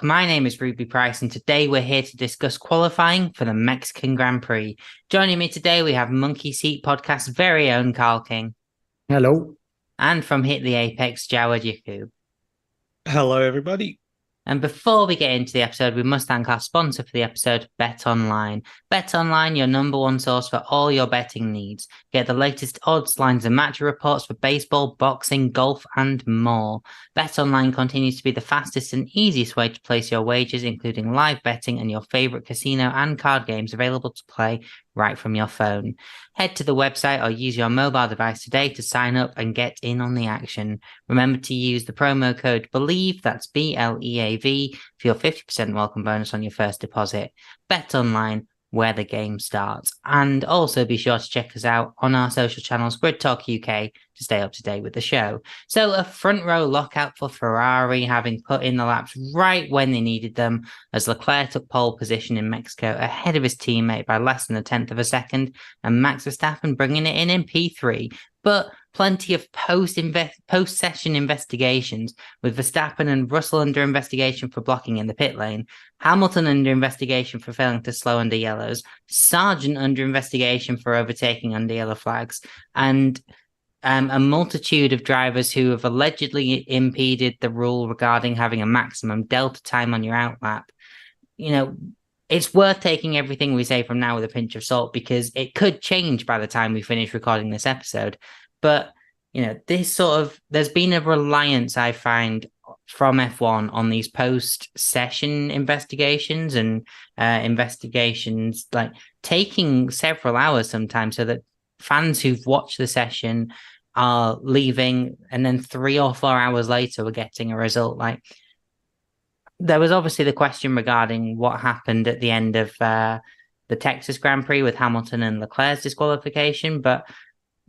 Talk. My name is Ruby Price, and today we're here to discuss qualifying for the Mexican Grand Prix. Joining me today, we have Monkey Seat Podcast's very own Karl King, Hello. and from Hit the Apex, Jawad Yaqub. Hello, everybody. And before we get into the episode, we must thank our sponsor for the episode, Bet Online. Bet Online, your number one source for all your betting needs. Get the latest odds, lines, and match reports for baseball, boxing, golf, and more. Bet Online continues to be the fastest and easiest way to place your wagers, including live betting and your favorite casino and card games available to play right from your phone. Head to the website or use your mobile device today to sign up and get in on the action. Remember to use the promo code BELIEVE, that's BLEAV, for your 50% welcome bonus on your first deposit. Bet Online, where the game starts. And also be sure to check us out on our social channels, Grid Talk UK, to stay up to date with the show. So a front row lockout for Ferrari, having put in the laps right when they needed them, as Leclerc took pole position in Mexico ahead of his teammate by less than a tenth of a second, and Max Verstappen bringing it in P3. But plenty of post-session investigations, with Verstappen and Russell under investigation for blocking in the pit lane, Hamilton under investigation for failing to slow under yellows, Sargent under investigation for overtaking under yellow flags, and a multitude of drivers who have allegedly impeded the rule regarding having a maximum delta time on your outlap. You know, it's worth taking everything we say from now with a pinch of salt, because it could change by the time we finish recording this episode. But, there's been a reliance, I find, from F1 on these post-session investigations and investigations, like taking several hours sometimes, so that fans who've watched the session are leaving, and then 3 or 4 hours later we're getting a result. Like, there was obviously the question regarding what happened at the end of the Texas Grand Prix with Hamilton and Leclerc's disqualification. But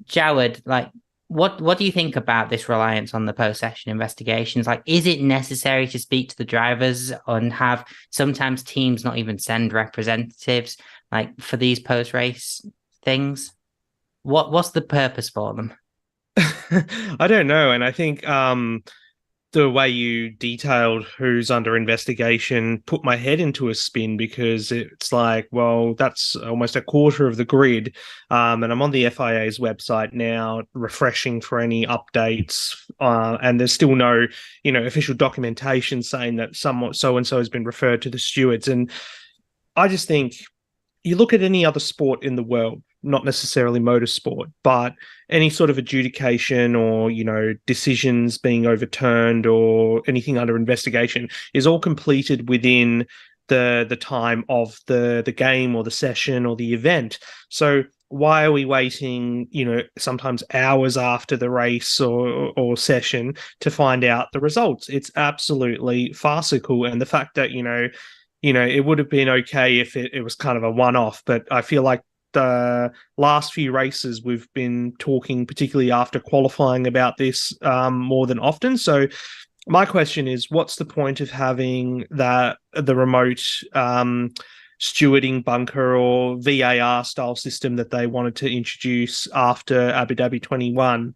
Jawad, like, what do you think about this reliance on the post-session investigations? Like, is it necessary to speak to the drivers and have sometimes teams not even send representatives, like, for these post-race things? What's the purpose for them? I don't know. And I think the way you detailed who's under investigation put my head into a spin, because it's like, well, that's almost a quarter of the grid. And I'm on the FIA's website now, refreshing for any updates. And there's still no, official documentation saying that someone so-and-so has been referred to the stewards. And I just think you look at any other sport in the world, not necessarily motorsport, but any sort of adjudication or, decisions being overturned or anything under investigation is all completed within the time of the game or the session or the event. So why are we waiting, sometimes hours after the race or session to find out the results? It's absolutely farcical. And the fact that, it would have been okay if it was kind of a one-off, but I feel like the last few races we've been talking, particularly after qualifying, about this more than often. So my question is, what's the point of having the remote stewarding bunker or VAR style system that they wanted to introduce after Abu Dhabi 21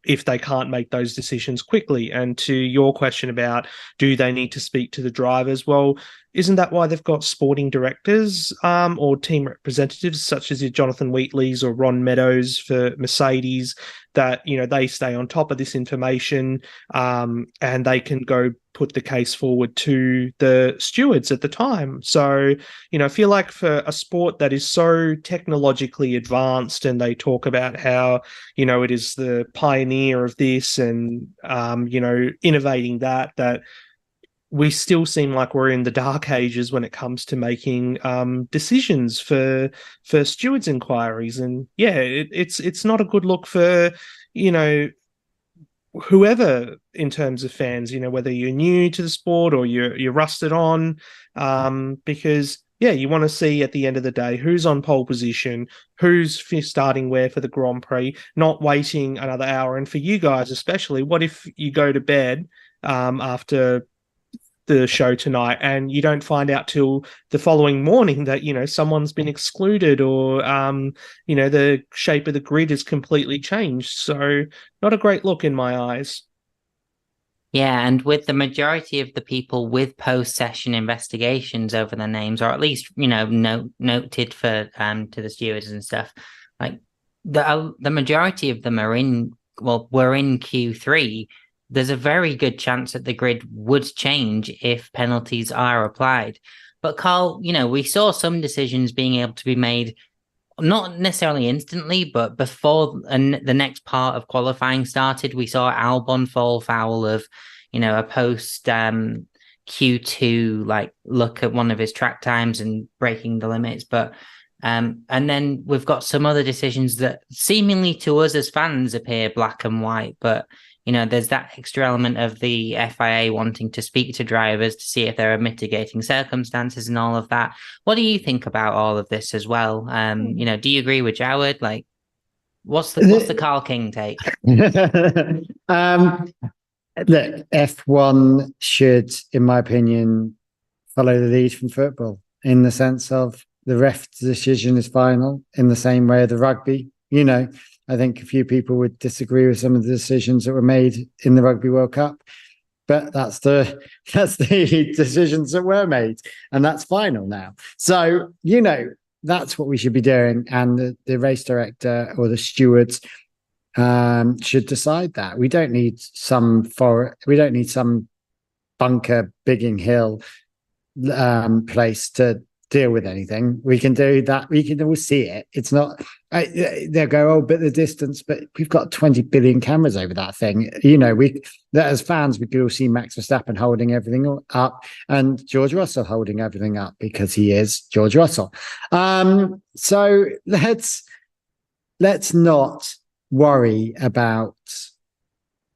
if they can't make those decisions quickly? And to your question about, do they need to speak to the drivers? Well, isn't that why they've got sporting directors or team representatives such as your Jonathan Wheatley's or Ron Meadows for Mercedes, that, they stay on top of this information and they can go put the case forward to the stewards at the time? So, I feel like for a sport that is so technologically advanced, and they talk about how, it is the pioneer of this and, innovating that we still seem like we're in the dark ages when it comes to making decisions for stewards inquiries. And yeah, it's not a good look for, whoever in terms of fans, whether you're new to the sport or you're rusted on, because yeah, you want to see at the end of the day who's on pole position, who's starting where for the Grand Prix, not waiting another hour. And for you guys especially, what if you go to bed after the show tonight and you don't find out till the following morning that, someone's been excluded or, the shape of the grid is completely changed? So not a great look in my eyes. Yeah, and with the majority of the people with post-session investigations over their names, or at least noted for to the stewards and stuff, like the majority of them were in Q3. There's a very good chance that the grid would change if penalties are applied. But Karl, we saw some decisions being able to be made not necessarily instantly, but before the next part of qualifying started, we saw Albon fall foul of, a post Q2 like look at one of his track times and breaking the limits. But and then we've got some other decisions that seemingly to us as fans appear black and white, but there's that extra element of the FIA wanting to speak to drivers to see if there are mitigating circumstances and all of that. What do you think about all of this as well? Do you agree with Jawad? Like, what's the Karl King take? Look, F1 should, in my opinion, follow the lead from football in the sense of the ref decision is final in the same way of the rugby. I think a few people would disagree with some of the decisions that were made in the Rugby World Cup, but that's the decisions that were made, and that's final now. So that's what we should be doing, and the race director or the stewards should decide that. We don't need some bunker Bigging Hill place to deal with anything. We can do that. We can all see it. It's not. They'll go, oh, but the distance. But we've got 20 billion cameras over that thing. That as fans, we could all see Max Verstappen holding everything up, and George Russell holding everything up because he is George Russell. So let's not worry about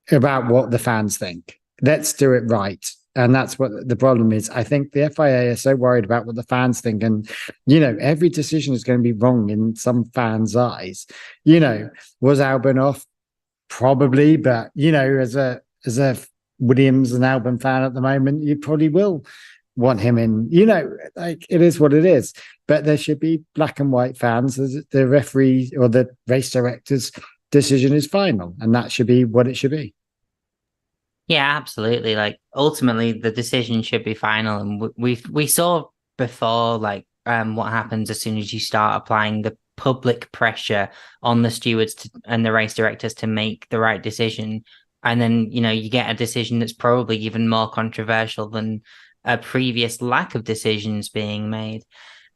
what the fans think. Let's do it right. And that's what the problem is. I think the FIA are so worried about what the fans think. And, every decision is going to be wrong in some fans' eyes. Was Albon off? Probably. But, as a Williams and Albon fan at the moment, you probably will want him in. It is what it is. But there should be black and white fans. The referee or the race director's decision is final. And that should be what it should be. Yeah, absolutely. Like ultimately, the decision should be final, and we saw before, like what happens as soon as you start applying the public pressure on the stewards and the race directors to make the right decision, and then you get a decision that's probably even more controversial than a previous lack of decisions being made.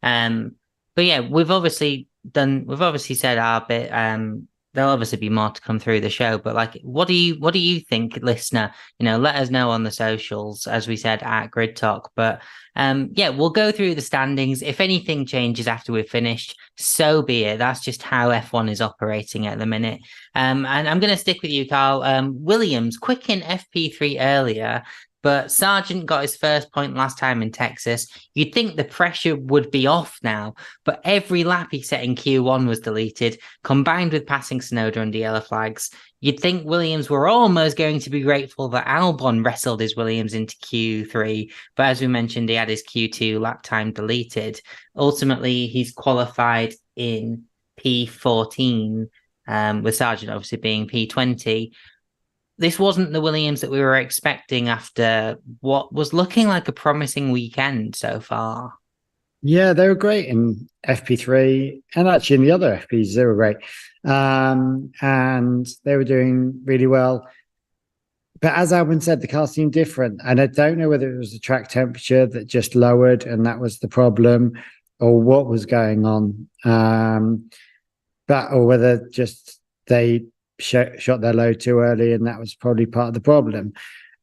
But yeah, we've obviously said our bit. There'll obviously be more to come through the show, but like, what do you think, listener? Let us know on the socials, as we said at Grid Talk. But yeah, we'll go through the standings. If anything changes after we've finished, so be it. That's just how F1 is operating at the minute. And I'm going to stick with you, Karl. Williams quick in FP3 earlier, but Sargent got his first point last time in Texas. You'd think the pressure would be off now, but every lap he set in Q1 was deleted, combined with passing Tsunoda under yellow flags. You'd think Williams were almost going to be grateful that Albon wrestled his Williams into Q3, but as we mentioned, he had his Q2 lap time deleted. Ultimately, he's qualified in P14, with Sargent obviously being P20. This wasn't the Williams that we were expecting after what was looking like a promising weekend so far. Yeah, they were great in FP3 and actually in the other FPs, they were great. And they were doing really well. But as Albon said, the car seemed different. And I don't know whether it was the track temperature that just lowered and that was the problem or what was going on. Or whether just they shot their load too early, and that was probably part of the problem.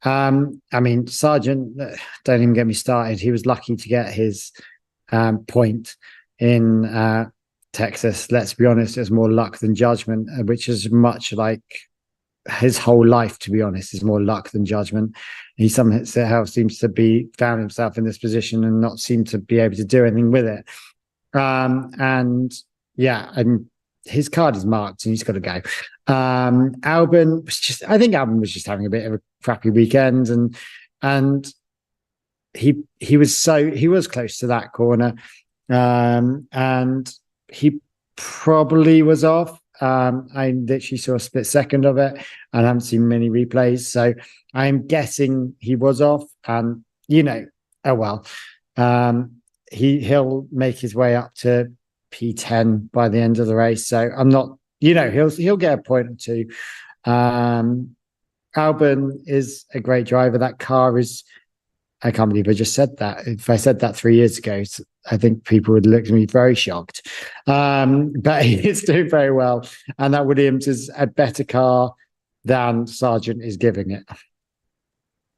Sargent, don't even get me started. He was lucky to get his point in Texas. Let's be honest, it's more luck than judgment, which is much like his whole life, to be honest, is more luck than judgment. He somehow seems to be found himself in this position and not seem to be able to do anything with it. And his card is marked and he's got to go. Albon was just having a bit of a crappy weekend, and he was close to that corner, and he probably was off. I literally saw a split second of it and haven't seen many replays. So I'm guessing he was off, and oh well. He'll make his way up to P10 by the end of the race. So I'm not, he'll get a point or two. Albon is a great driver. That car is, I can't believe I just said that. If I said that 3 years ago, I think people would look at me very shocked. But he's doing very well. And that Williams is a better car than Sargent is giving it.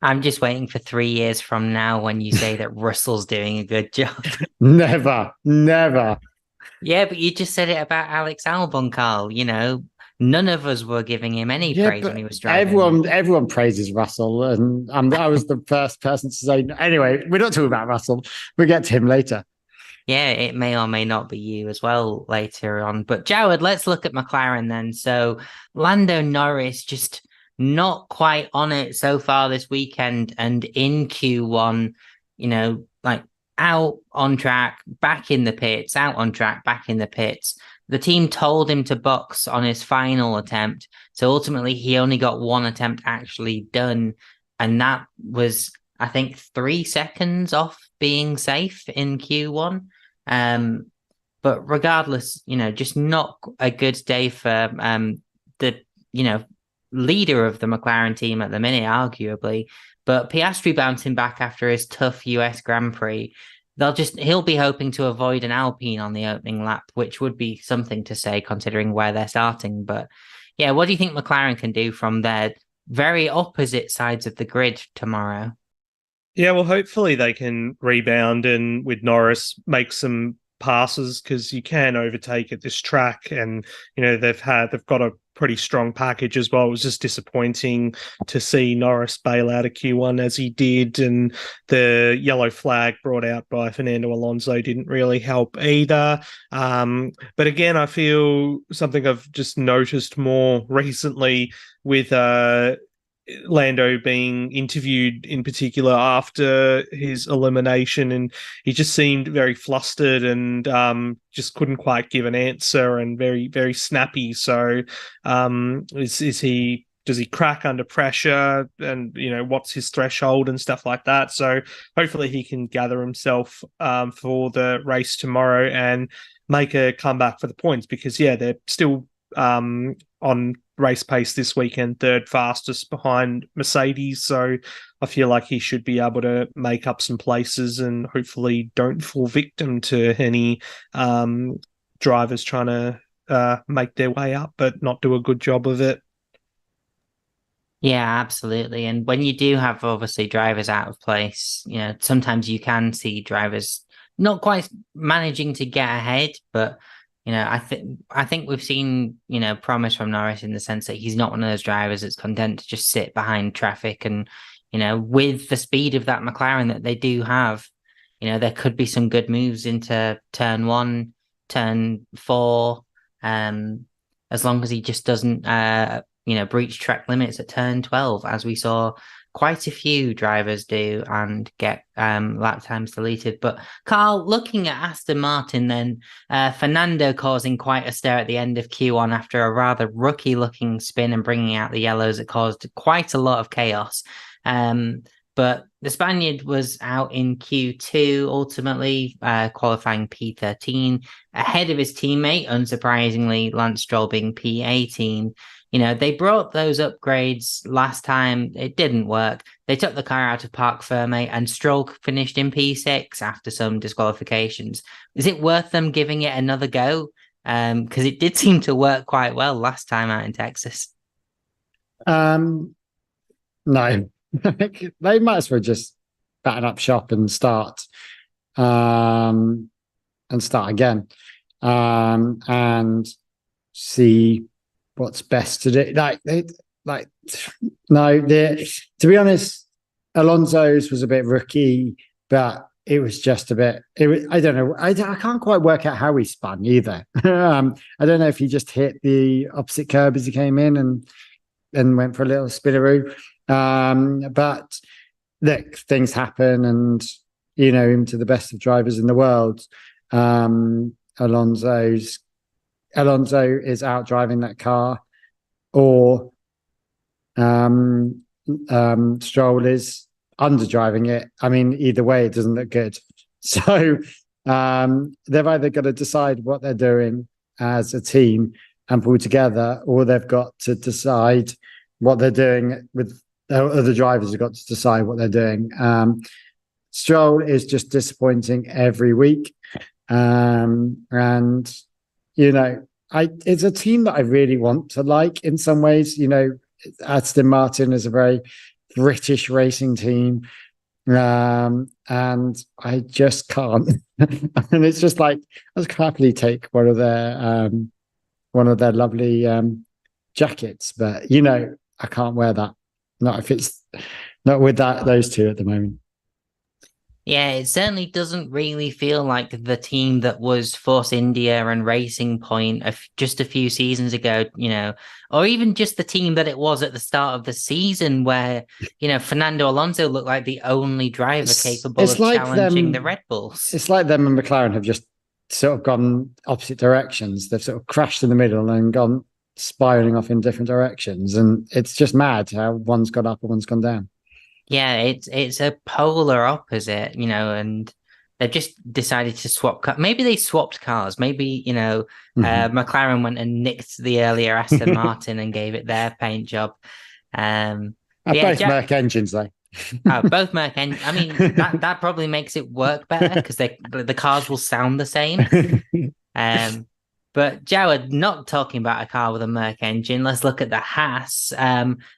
I'm just waiting for 3 years from now when you say that Russell's doing a good job. Never. Yeah, but you just said it about Alex Albon, Carl. None of us were giving him any praise when he was driving. Everyone praises Russell, and I was the first person to say. Anyway, we're not talking about Russell. We'll get to him later. Yeah, it may or may not be you as well later on. But Jawad, let's look at McLaren then. So Lando Norris just not quite on it so far this weekend, and in Q1, out on track, back in the pits, out on track, back in the pits. The team told him to box on his final attempt. So ultimately, he only got one attempt actually done. And that was, I think, 3 seconds off being safe in Q1. But regardless, just not a good day for the, leader of the McLaren team at the minute, arguably. But Piastri bouncing back after his tough US Grand Prix. He'll be hoping to avoid an Alpine on the opening lap, which would be something to say considering where they're starting. But yeah, what do you think McLaren can do from their very opposite sides of the grid tomorrow? Yeah, well, hopefully they can rebound and with Norris make some passes, because you can overtake at this track, and they've got a pretty strong package as well. It was just disappointing to see Norris bail out of Q1 as he did, and the yellow flag brought out by Fernando Alonso didn't really help either. But again, I feel something I've just noticed more recently with Lando being interviewed in particular after his elimination, and he just seemed very flustered and just couldn't quite give an answer, and very, very snappy. So does he crack under pressure, and what's his threshold and stuff like that? So hopefully he can gather himself for the race tomorrow and make a comeback for the points, because they're still on race pace this weekend, third fastest behind Mercedes. So I feel like he should be able to make up some places and hopefully don't fall victim to any drivers trying to make their way up but not do a good job of it. Yeah, absolutely. And when you do have obviously drivers out of place, sometimes you can see drivers not quite managing to get ahead, but I think we've seen, promise from Norris in the sense that he's not one of those drivers that's content to just sit behind traffic. And, with the speed of that McLaren that they do have, there could be some good moves into turn 1, turn 4, as long as he just doesn't, breach track limits at turn 12, as we saw quite a few drivers do and get lap times deleted. But Carl, looking at Aston Martin then, Fernando causing quite a stir at the end of Q1 after a rather rookie-looking spin and bringing out the yellows. It caused quite a lot of chaos. But the Spaniard was out in Q2, ultimately qualifying P13, ahead of his teammate, unsurprisingly, Lance Stroll being P18. They brought those upgrades last time. It didn't work. They took the car out of Parc Fermé and Stroll finished in P6 after some disqualifications. Is it worth them giving it another go? Because it did seem to work quite well last time out in Texas. No. They might as well just batten up shop and start again and see what's best to do. To be honest, Alonso's was a bit rookie, but it was just a bit. I don't know. I can't quite work out how he spun either. I don't know if he just hit the opposite curb as he came in and went for a little spinaroo. But look, things happen, and him to the best of drivers in the world. Alonso's Alonso is out driving that car, or Stroll is under driving it. I mean, either way, it doesn't look good. So they've either got to decide what they're doing as a team and pull together, or they've got to decide what they're doing with the other drivers have got to decide what they're doing. Stroll is just disappointing every week. And, you know, it's a team that I really want to like in some ways. You know, Aston Martin is a very British racing team. And I just can't. And it's just like, I'll happily take one of their lovely jackets, but you know, I can't wear that. Not if it's not with those two at the moment. Yeah, it certainly doesn't really feel like the team that was Force India and Racing Point just a few seasons ago, you know, or even just the team that it was at the start of the season where, you know, Fernando Alonso looked like the only driver capable of like challenging the Red Bulls. It's like them and McLaren have just sort of gone opposite directions. They've sort of crashed in the middle and gone spiraling off in different directions. And it's just mad how one's gone up and one's gone down. Yeah, it's a polar opposite, you know, and they've just decided to swap cars. Maybe they swapped cars. Maybe, you know, McLaren went and nicked the earlier Aston Martin and gave it their paint job. Both Merc engines, though. Both Merc engines. I mean, that probably makes it work better because the cars will sound the same. But Jawad, not talking about a car with a Merc engine, let's look at the Haas.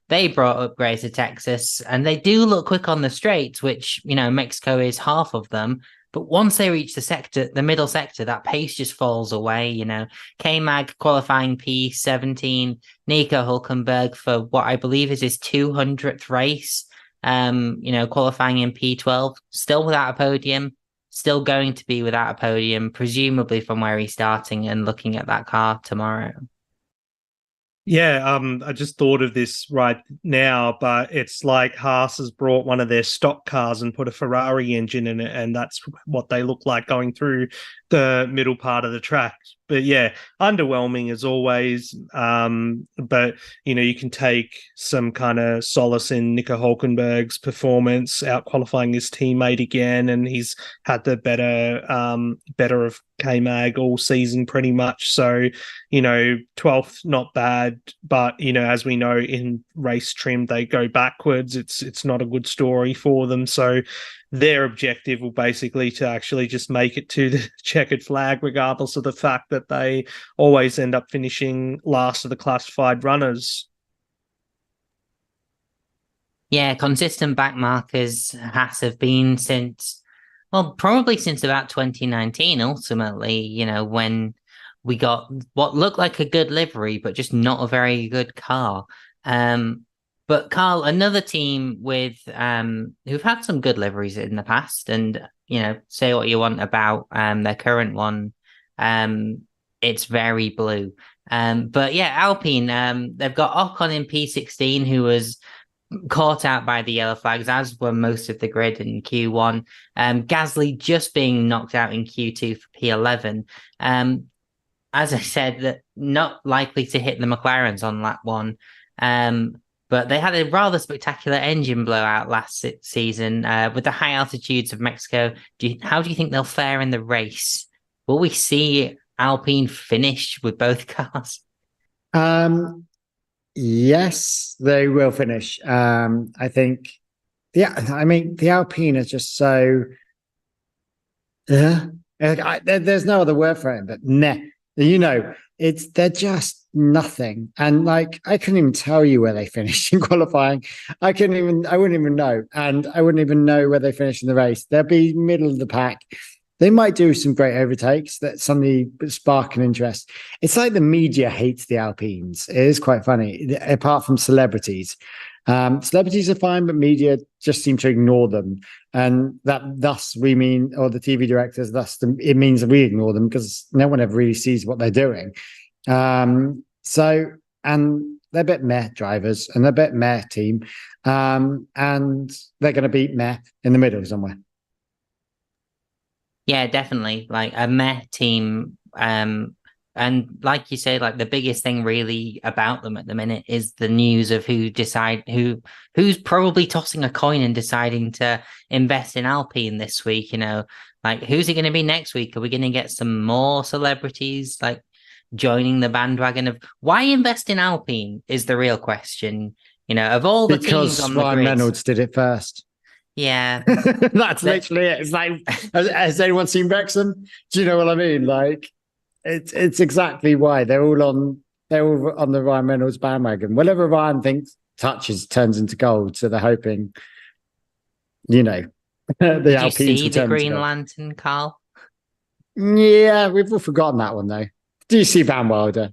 They brought upgrades to Texas, and they do look quick on the straights, which, you know, Mexico is half of them. But once they reach the middle sector, that pace just falls away, you know. K-Mag qualifying P17, Nico Hulkenberg for what I believe is his 200th race, you know, qualifying in P12, still without a podium. Still going to be without a podium, presumably from where he's starting and looking at that car tomorrow. Yeah, I just thought of this right now, but it's like Haas has brought one of their stock cars and put a Ferrari engine in it, and that's what they look like going through the middle part of the track. But yeah, underwhelming as always. But you know, you can take some kind of solace in Nico Hulkenberg's performance, out qualifying his teammate again, and he's had the better of K-Mag all season pretty much. So, you know, 12th, not bad, but you know, as we know, in race trim they go backwards. It's not a good story for them. So their objective will basically to actually just make it to the checkered flag, regardless of the fact that they always end up finishing last of the classified runners. Yeah, consistent back markers Haas have been probably since about 2019, ultimately, you know, when we got what looked like a good livery, but just not a very good car. But Karl, another team with who've had some good liveries in the past, and you know, say what you want about their current one, it's very blue. But yeah, Alpine, they've got Ocon in P16, who was caught out by the yellow flags, as were most of the grid in Q1. Gasly just being knocked out in Q2 for P11. As I said, that not likely to hit the McLarens on lap one. But they had a rather spectacular engine blowout last season with the high altitudes of Mexico. How do you think they'll fare in the race? Will we see Alpine finish with both cars? Yes, they will finish. I think. Yeah, I mean, the Alpine is just so. There's no other word for it, but meh. You know, they're just nothing. And like, I couldn't even tell you where they finished in qualifying. I wouldn't even know. And I wouldn't even know where they finished in the race. They'll be middle of the pack. They might do some great overtakes that suddenly spark an interest. It's like the media hates the Alpines. It is quite funny, apart from celebrities. Celebrities are fine, but media just seem to ignore them. And thus we mean, or the TV directors, it means that we ignore them because no one ever really sees what they're doing. And they're a bit meh drivers and they're a bit meh team. And they're going to beat meh in the middle somewhere. Yeah, definitely. Like a meh team And like you say, like the biggest thing really about them at the minute is the news of who's probably tossing a coin and deciding to invest in Alpine this week. Like who's it going to be next week? Are we going to get some more celebrities like joining the bandwagon of why invest in Alpine is the real question. Of all the teams on the Ryan grid. Reynolds did it first. Yeah. That's literally it. It's like, has anyone seen Wrexham? Do you know what I mean? Like, it's exactly why they're all on the Ryan Reynolds bandwagon. Whatever Ryan thinks touches turns into gold. So they're hoping, the Did Alpines you see the will turn Green into gold. Lantern, Carl? Yeah, we've all forgotten that one though. Do you see Van Wilder?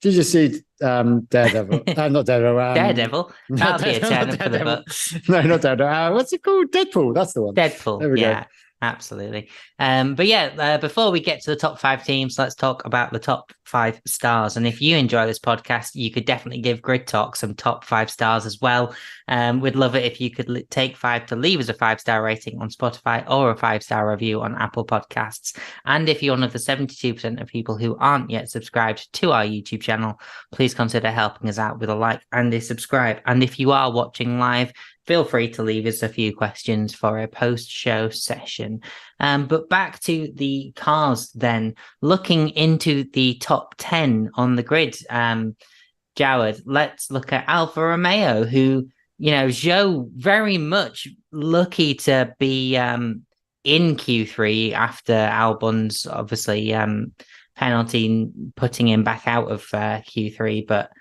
Did you see Daredevil? Not Daredevil. Daredevil? That'll be a turn up for the books. No, not Daredevil. What's it called? Deadpool. That's the one. Deadpool. There we go. Absolutely. But yeah, before we get to the top 5 teams, let's talk about the top 5 stars. And if you enjoy this podcast, you could definitely give Grid Talk some top 5 stars as well. We'd love it if you could take 5 to leave us a 5-star rating on Spotify or a 5-star review on Apple Podcasts. And if you're one of the 72% of people who aren't yet subscribed to our YouTube channel, please consider helping us out with a like and a subscribe. And if you are watching live, feel free to leave us a few questions for a post-show session. But back to the cars then. Looking into the top 10 on the grid, Jawad, let's look at Alfa Romeo, who, Zhou very much lucky to be in Q3 after Albon's obviously penalty putting him back out of Q3. But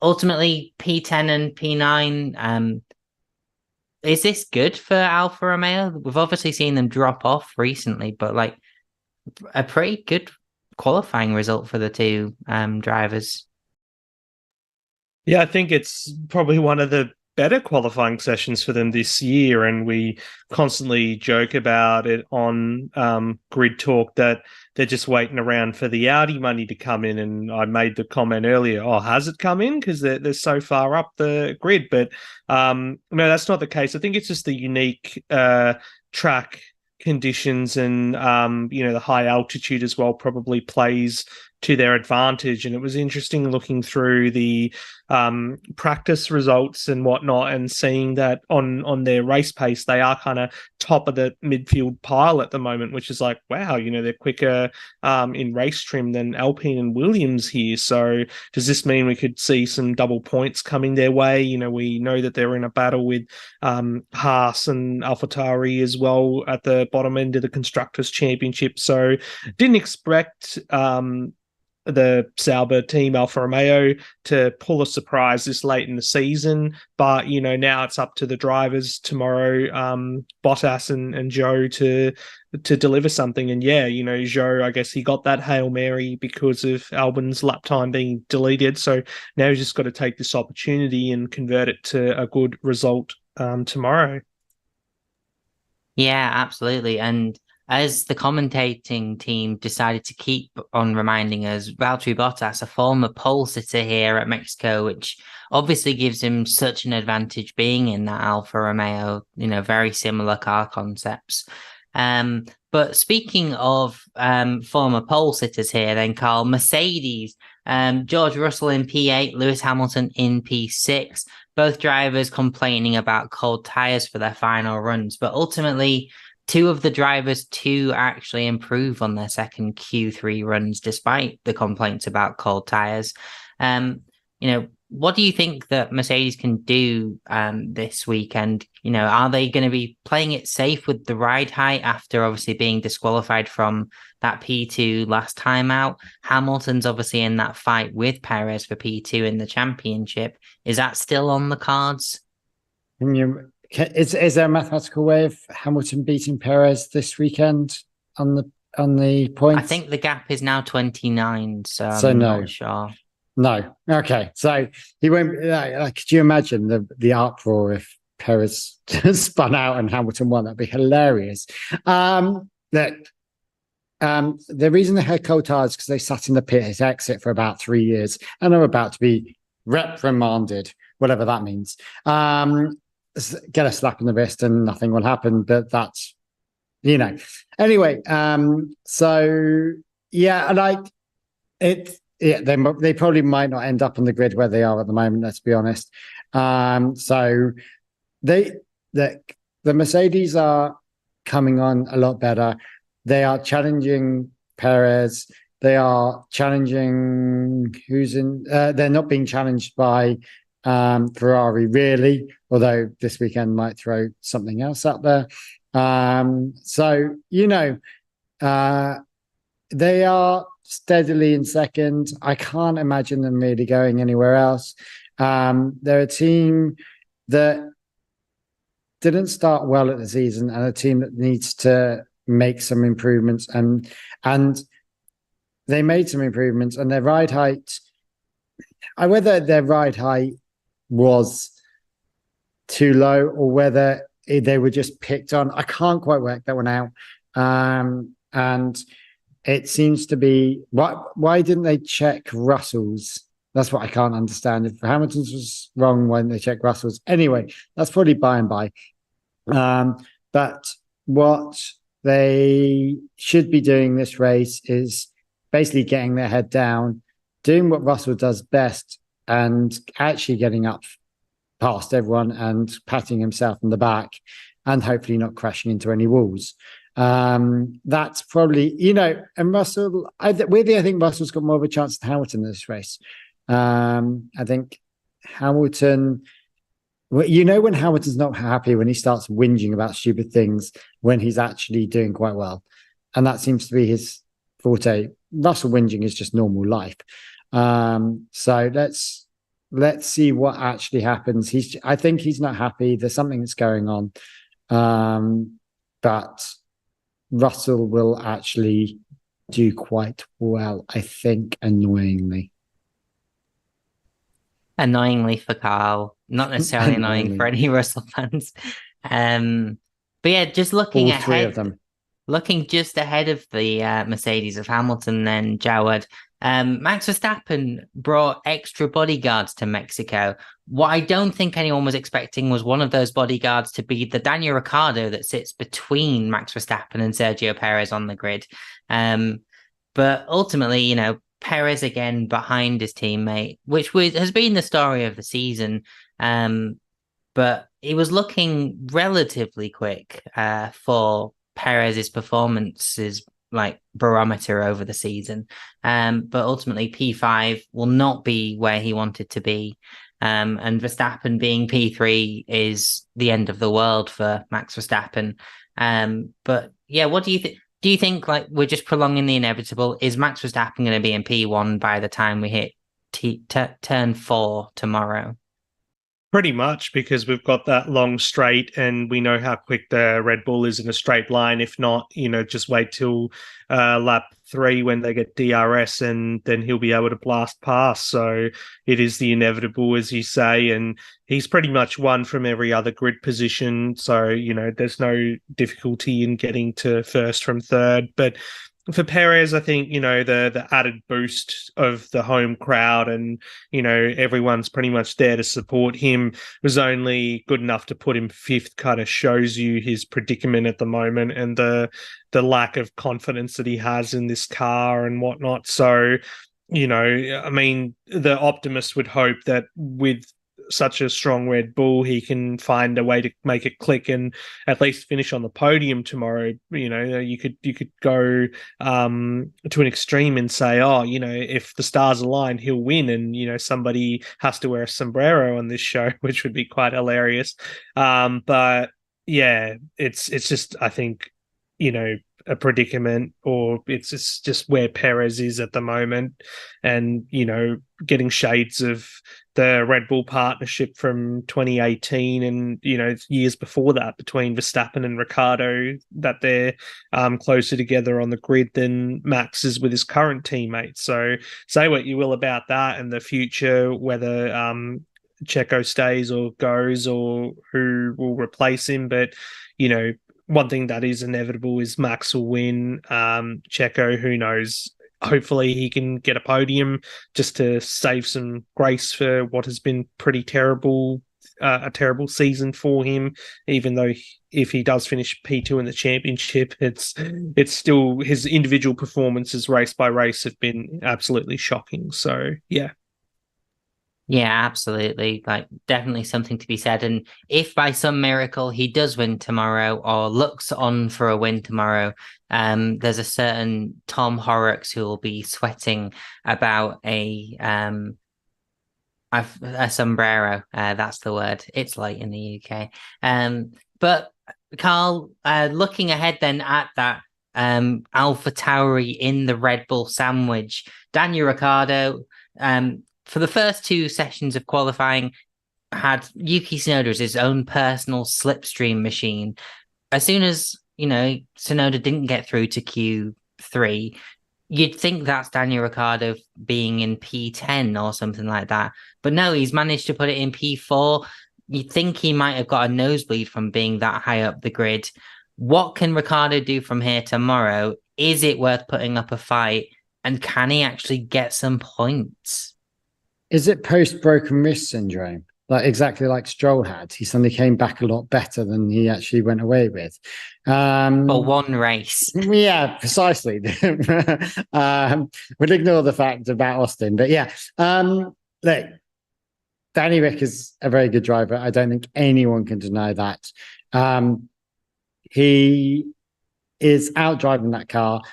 ultimately, P10 and P9... is this good for Alfa Romeo? We've obviously seen them drop off recently, but like a pretty good qualifying result for the two drivers. Yeah, I think it's probably one of the better qualifying sessions for them this year, and we constantly joke about it on Grid Talk that they're just waiting around for the Audi money to come in. And I made the comment earlier, has it come in? Because they're so far up the grid. But no, that's not the case. I think it's just the unique track conditions and, the high altitude as well probably plays to their advantage. And it was interesting looking through the practice results and whatnot and seeing that on their race pace, they are kind of top of the midfield pile at the moment, which is like, wow, they're quicker in race trim than Alpine and Williams here. So does this mean we could see some double points coming their way? We know that they're in a battle with Haas and AlphaTauri as well at the bottom end of the Constructors' Championship. So didn't expect the Sauber team Alfa Romeo to pull a surprise this late in the season, but now it's up to the drivers tomorrow, Bottas and Zhou to deliver something. And yeah, Zhou, I guess he got that Hail Mary because of Albon's lap time being deleted, so now he's just got to take this opportunity and convert it to a good result tomorrow. Yeah, absolutely. And as the commentating team decided to keep on reminding us, Valtteri Bottas, a former pole sitter here at Mexico, which obviously gives him such an advantage being in that Alfa Romeo, very similar car concepts. But speaking of former pole sitters here, then, Carl, Mercedes, George Russell in P8, Lewis Hamilton in P6, both drivers complaining about cold tyres for their final runs, but ultimately two of the drivers to actually improve on their second Q3 runs, despite the complaints about cold tyres. What do you think that Mercedes can do this weekend? Are they going to be playing it safe with the ride height after obviously being disqualified from that P2 last time out? Hamilton's obviously in that fight with Perez for P2 in the championship. Is that still on the cards? Is there a mathematical way of Hamilton beating Perez this weekend on the points? I think the gap is now 29, so I'm not sure. No. Okay. So he won't. Could you imagine the uproar if Perez spun out and Hamilton won? That'd be hilarious. The reason they had cold tires because they sat in the pit exit for about 3 years and are about to be reprimanded, whatever that means. Get a slap in the wrist and nothing will happen. But that's, Anyway. So yeah, They probably might not end up on the grid where they are at the moment. Let's be honest. So the Mercedes are coming on a lot better. They are challenging Perez. They are challenging they're not being challenged by Ferrari really, although this weekend might throw something else up there. So they are steadily in second. I can't imagine them really going anywhere else. They're a team that didn't start well at the season, and a team that needs to make some improvements, and they made some improvements. And their ride height, whether their ride height was too low or whether they were just picked on, I can't quite work that one out. And it seems to be, why didn't they check Russell's? That's what I can't understand. If Hamilton's was wrong when they checked Russell's. Anyway, that's probably by and by. But what they should be doing this race is basically getting their head down, doing what Russell does best, and actually getting up past everyone and patting himself on the back, and hopefully not crashing into any walls. That's probably, and Russell, weirdly, I think Russell's got more of a chance than Hamilton in this race. I think Hamilton, when Hamilton's not happy, when he starts whinging about stupid things, when he's actually doing quite well. And that seems to be his forte. Russell whinging is just normal life. So let's see what actually happens. I think he's not happy. There's something that's going on. But Russell will actually do quite well, I think, annoyingly. Annoyingly for Karl, not necessarily annoying for any Russell fans. But yeah, just looking All three of them. Looking just ahead of the Mercedes of Hamilton, then Jawad, Max Verstappen brought extra bodyguards to Mexico. What I don't think anyone was expecting was one of those bodyguards to be the Daniel Ricciardo that sits between Max Verstappen and Sergio Perez on the grid. But ultimately, Perez again behind his teammate, which has been the story of the season. But it was looking relatively quick for Perez's performances, like barometer over the season. But ultimately P5 will not be where he wanted to be. And Verstappen being P3 is the end of the world for Max Verstappen. But yeah, what do you think? Do you think like we're just prolonging the inevitable? Is Max Verstappen going to be in P1 by the time we hit turn 4 tomorrow? Pretty much, because we've got that long straight and we know how quick the Red Bull is in a straight line. If not, just wait till lap 3 when they get DRS, and then he'll be able to blast past. So it is the inevitable, as you say, and he's pretty much won from every other grid position. So, there's no difficulty in getting to first from third. But for Perez, I think, the added boost of the home crowd and, everyone's pretty much there to support him was only good enough to put him 5th. Kind of shows you his predicament at the moment and the lack of confidence that he has in this car and whatnot. So, the optimist would hope that with such a strong Red Bull, he can find a way to make it click and at least finish on the podium tomorrow. You could go to an extreme and say, if the stars align, he'll win, and somebody has to wear a sombrero on this show, which would be quite hilarious. But yeah, it's just, I think, a predicament, or it's just where Perez is at the moment, and getting shades of the Red Bull partnership from 2018 and years before that between Verstappen and Ricciardo, that they're closer together on the grid than Max is with his current teammates. So say what you will about that and the future, whether Checo stays or goes or who will replace him, but one thing that is inevitable is Max will win. Checo, who knows? Hopefully he can get a podium just to save some grace for what has been pretty terrible a terrible season for him. Even though if he does finish P2 in the championship, it's still his individual performances race by race have been absolutely shocking. So yeah. Yeah, absolutely. Like, definitely something to be said. And if by some miracle he does win tomorrow or looks on for a win tomorrow, there's a certain Tom Horrocks who will be sweating about a sombrero. That's the word. It's late in the UK. But Karl, looking ahead then at that AlphaTauri in the Red Bull sandwich, Daniel Ricciardo, for the first two sessions of qualifying, had Yuki Tsunoda as his own personal slipstream machine. As soon as, Tsunoda didn't get through to Q3, you'd think that's Daniel Ricciardo being in P10 or something like that. But no, he's managed to put it in P4. You'd think he might have got a nosebleed from being that high up the grid. What can Ricciardo do from here tomorrow? Is it worth putting up a fight? And can he actually get some points? Is it post-broken wrist syndrome? Like exactly like Stroll had. He suddenly came back a lot better than he actually went away with. For one race. Yeah, precisely. We'll ignore the fact about Austin. But yeah, look, Danny Rick is a very good driver. I don't think anyone can deny that. He is out driving that car.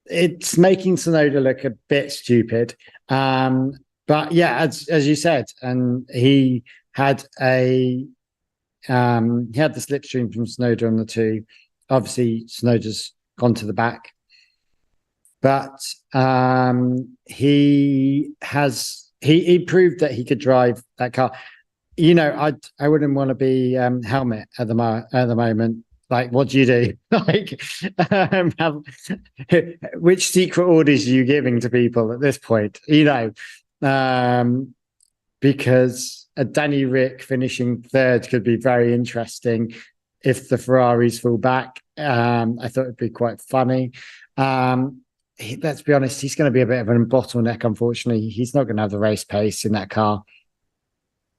It's making Tsunoda look a bit stupid. But yeah, as you said, and he had the slipstream from Tsunoda on the two. Obviously, Tsunoda's gone to the back, but he proved that he could drive that car. I wouldn't want to be Helmet at the moment. Like, what do you do? Like, which secret orders are you giving to people at this point? Because a Danny Rick finishing third could be very interesting if the Ferraris fall back. I thought it'd be quite funny. Let's be honest, he's going to be a bit of a bottleneck, unfortunately. He's not going to have the race pace in that car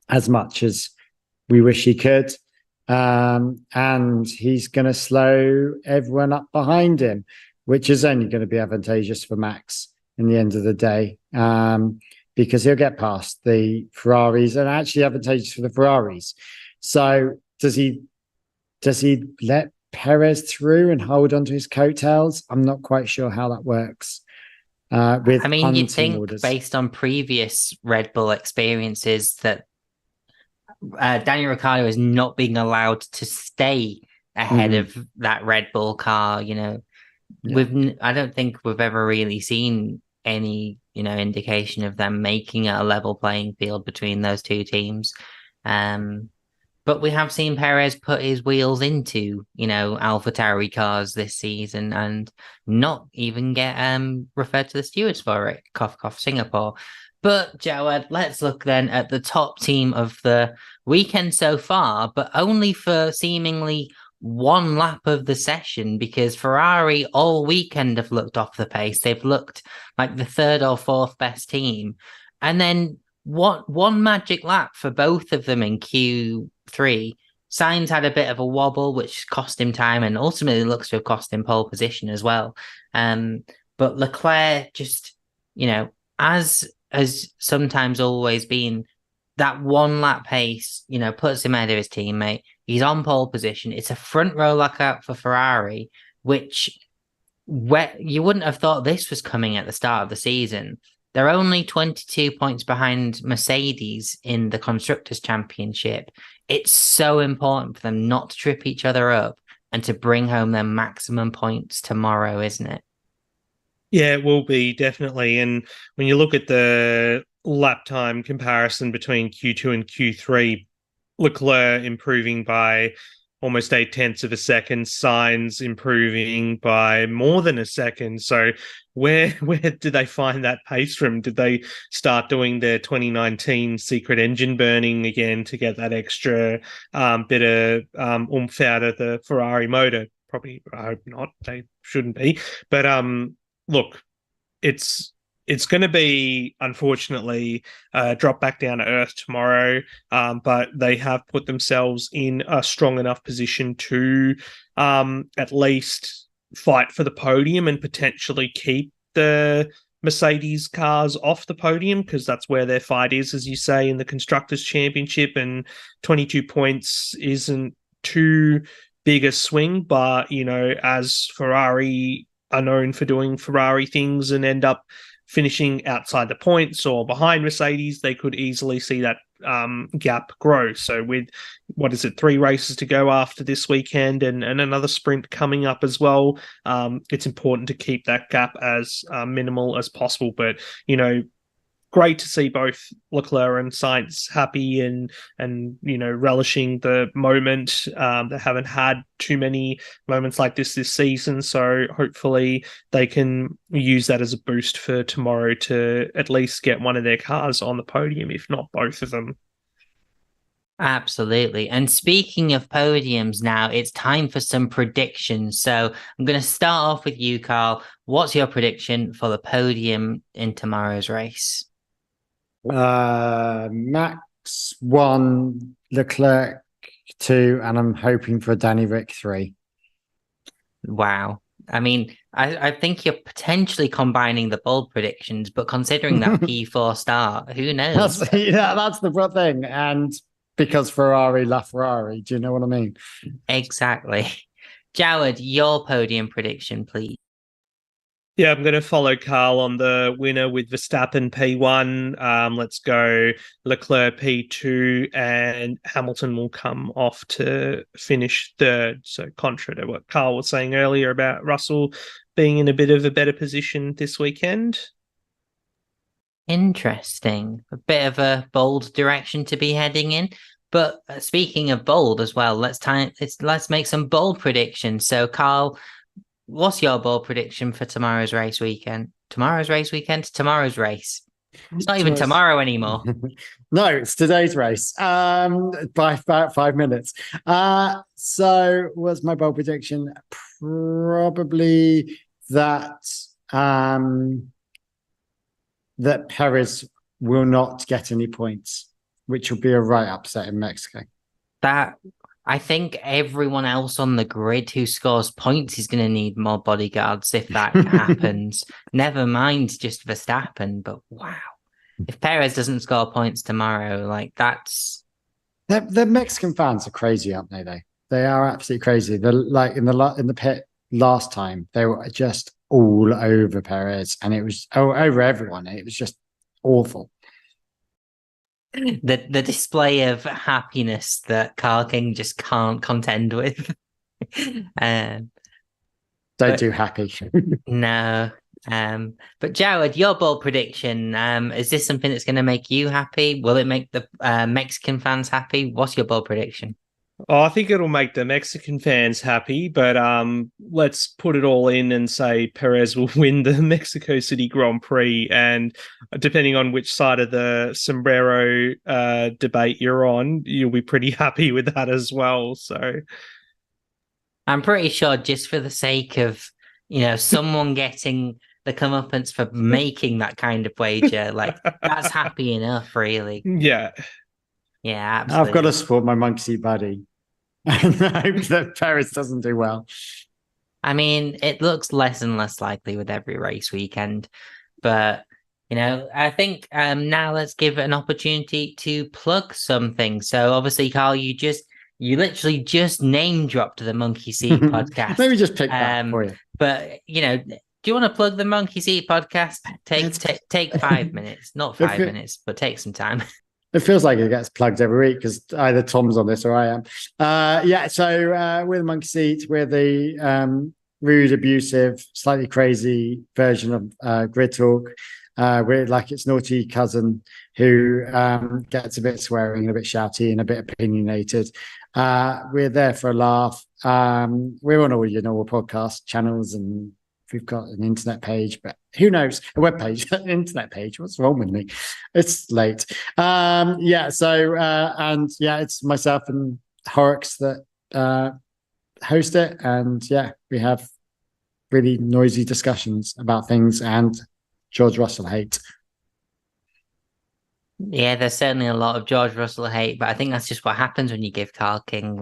as much as we wish he could. And he's going to slow everyone up behind him, which is only going to be advantageous for Max in the end of the day. Because he'll get past the Ferraris and actually advantageous for the Ferraris. So does he let Perez through and hold onto his coattails? I'm not quite sure how that works. You'd think based on previous Red Bull experiences that Daniel Ricciardo is not being allowed to stay ahead of that Red Bull car. I don't think we've ever really seen any indication of them making it a level playing field between those two teams. But we have seen Perez put his wheels into, AlphaTauri cars this season and not even get referred to the stewards for it. Cough, cough, Singapore. But Jawad, let's look then at the top team of the weekend so far, but only for seemingly one lap of the session, because Ferrari all weekend have looked off the pace. They've looked like the third or fourth best team. And then one magic lap for both of them in Q3. Sainz had a bit of a wobble, which cost him time and ultimately looks to have cost him pole position as well. But Leclerc just, as sometimes always been, that one lap pace, puts him ahead of his teammate. He's on pole position. It's a front row lockout for Ferrari, which you wouldn't have thought this was coming at the start of the season. They're only 22 points behind Mercedes in the Constructors' Championship. It's so important for them not to trip each other up and to bring home their maximum points tomorrow, isn't it? Yeah, it will be, definitely. And when you look at the lap time comparison between Q2 and Q3, Leclerc improving by almost 0.8 of a second, Sainz improving by more than a second. So where did they find that pace from? Did they start doing their 2019 secret engine burning again to get that extra bit of oomph out of the Ferrari motor? Probably, I hope not. They shouldn't be. But look, it's it's going to be, unfortunately, drop back down to earth tomorrow. But they have put themselves in a strong enough position to at least fight for the podium and potentially keep the Mercedes cars off the podium, because that's where their fight is, as you say, in the Constructors' Championship. And 22 points isn't too big a swing, but, as Ferrari are known for doing Ferrari things and end up finishing outside the points or behind Mercedes, they could easily see that gap grow. So with, 3 races to go after this weekend and another sprint coming up as well, it's important to keep that gap as minimal as possible. But, great to see both Leclerc and Sainz happy and relishing the moment. They haven't had too many moments like this season, so hopefully they can use that as a boost for tomorrow to at least get one of their cars on the podium, if not both of them. Absolutely. And speaking of podiums now, it's time for some predictions. So I'm going to start off with you, Karl. What's your prediction for the podium in tomorrow's race? Max 1, Leclerc 2, and I'm hoping for Danny Rick 3. Wow. I mean, I think you're potentially combining the bold predictions, but considering that P4 start, who knows? That's the thing. And because Ferrari la Ferrari, do you know what I mean? Exactly. Jawad, your podium prediction, please. Yeah, I'm going to follow Karl on the winner with Verstappen P1. Let's go Leclerc P2, and Hamilton will come off to finish third. So contrary to what Karl was saying earlier about Russell being in a bit of a better position this weekend. Interesting. A bit of a bold direction to be heading in. But speaking of bold as well, let's make some bold predictions. So Karl, what's your bold prediction for tomorrow's race weekend? Tomorrow's race? It's not even tomorrow anymore. No, it's today's race. By about 5 minutes. So what's my bold prediction? Probably that that Perez will not get any points, which will be a right upset in Mexico. I think everyone else on the grid who scores points is going to need more bodyguards if that happens. Never mind just Verstappen, but wow. If Perez doesn't score points tomorrow, that's... The Mexican fans are crazy, aren't they? They are absolutely crazy. They're like in the pit last time, they were just all over Perez, and it was over everyone. It was just awful. The display of happiness that Karl King just can't contend with. Don't do happy. No. But Jawad, your bold prediction, is this something that's going to make you happy? Will it make the Mexican fans happy? What's your bold prediction? Oh, I think it'll make the Mexican fans happy, but let's put it all in and say Perez will win the Mexico City Grand Prix, and depending on which side of the sombrero debate you're on, you'll be pretty happy with that as well. So I'm pretty sure, just for the sake of, someone getting the comeuppance for making that kind of wager, that's happy enough, really. Yeah. Yeah, absolutely. I've got to support my monkey seat buddy. And I hope that Perez doesn't do well. I mean, it looks less and less likely with every race weekend. But, I think now let's give an opportunity to plug something. So obviously, Karl, you literally just name dropped the Monkey Seat podcast. Let me just pick that for you. But, do you want to plug the Monkey Seat podcast? Take 5 minutes, not 5 minutes, but take some time. It feels like it gets plugged every week because either Tom's on this or I am. So we're the Monkey Seat. We're the rude, abusive, slightly crazy version of Grid Talk. We're like its naughty cousin who gets a bit swearing and a bit shouty and a bit opinionated. We're there for a laugh. We're on all your normal podcast channels, and we've got an internet page, but who knows? A web page, an internet page. What's wrong with me? It's late. It's myself and Horrocks that host it, and we have really noisy discussions about things, and George Russell hate. Yeah, there's certainly a lot of George Russell hate, but I think that's just what happens when you give Karl King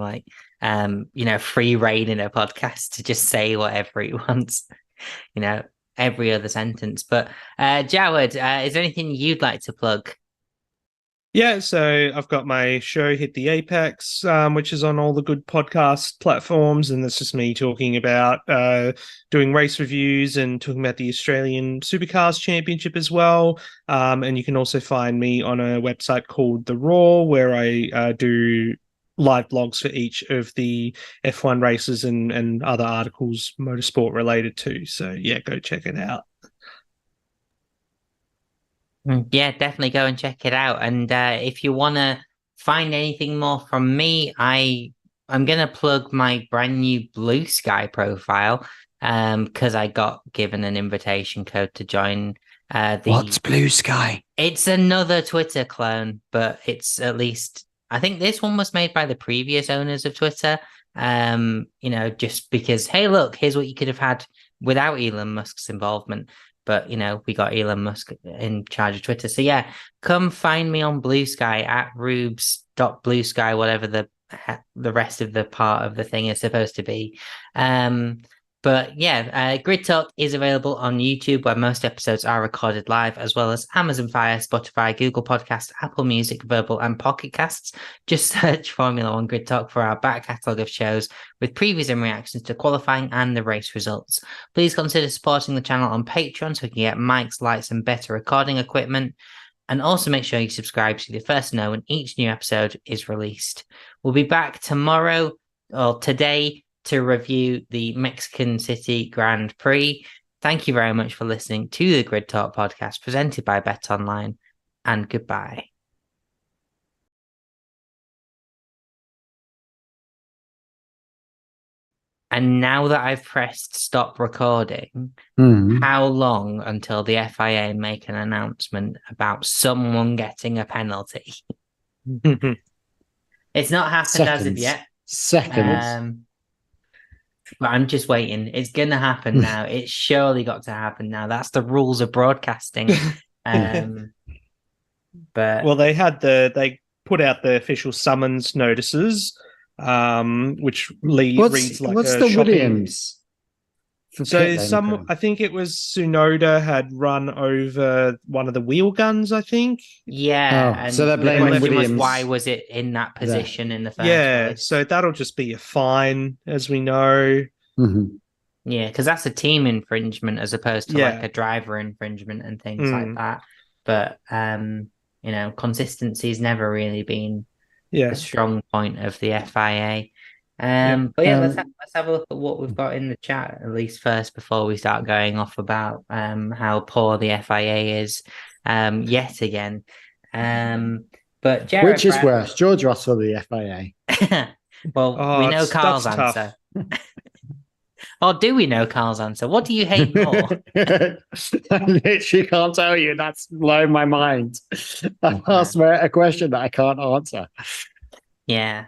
free reign in a podcast to just say whatever he wants, every other sentence. But Jawad, is there anything you'd like to plug? Yeah, so I've got my show Hit the Apex, which is on all the good podcast platforms, and that's just me talking about doing race reviews and talking about the Australian Supercars Championship as well. And you can also find me on a website called The Raw, where I do live blogs for each of the F1 races and other articles motorsport related too. So yeah, go check it out. Yeah, definitely go and check it out. And if you want to find anything more from me, I'm going to plug my brand new Blue Sky profile because I got given an invitation code to join What's Blue Sky? It's another Twitter clone, but it's at least, I think this one was made by the previous owners of Twitter. Just because, hey, look, here's what you could have had without Elon Musk's involvement. But, we got Elon Musk in charge of Twitter. So, yeah, come find me on Blue Sky at rubes.bluesky, whatever the rest of the part of the thing is supposed to be. Grid Talk is available on YouTube, where most episodes are recorded live, as well as Amazon Fire, Spotify, Google Podcasts, Apple Music, Verbal, and Pocket Casts. Just search Formula One Grid Talk for our back catalogue of shows with previews and reactions to qualifying and the race results. Please consider supporting the channel on Patreon so we can get mics, lights, and better recording equipment. And also make sure you subscribe so you're the first to know when each new episode is released. We'll be back tomorrow or today to review the Mexican City Grand Prix. Thank you very much for listening to the Grid Talk podcast presented by Bet Online, and goodbye. And now that I've pressed stop recording, how long until the FIA make an announcement about someone getting a penalty? It's not happened as of yet. Seconds. But I'm just waiting. It's going to happen now. It's surely got to happen now. That's the rules of broadcasting. But they put out the official summons notices, which reads like what's a the shopping... Williams? So I think it was Tsunoda had run over one of the wheel guns, I think. Yeah. And so they're blaming Williams. Why was it in that position in the first place? So that'll just be a fine, as we know. Mm-hmm. Yeah, because that's a team infringement as opposed to like a driver infringement and things like that. But consistency's never really been a strong point of the FIA. Let's have a look at what we've got in the chat at least first before we start going off about how poor the FIA is yet again. But Jared which is worse, George Russell or the FIA? Well, we know Karl's answer. Or do we know Karl's answer? What do you hate more? I literally can't tell you. That's blown my mind. I asked a question that I can't answer. Yeah.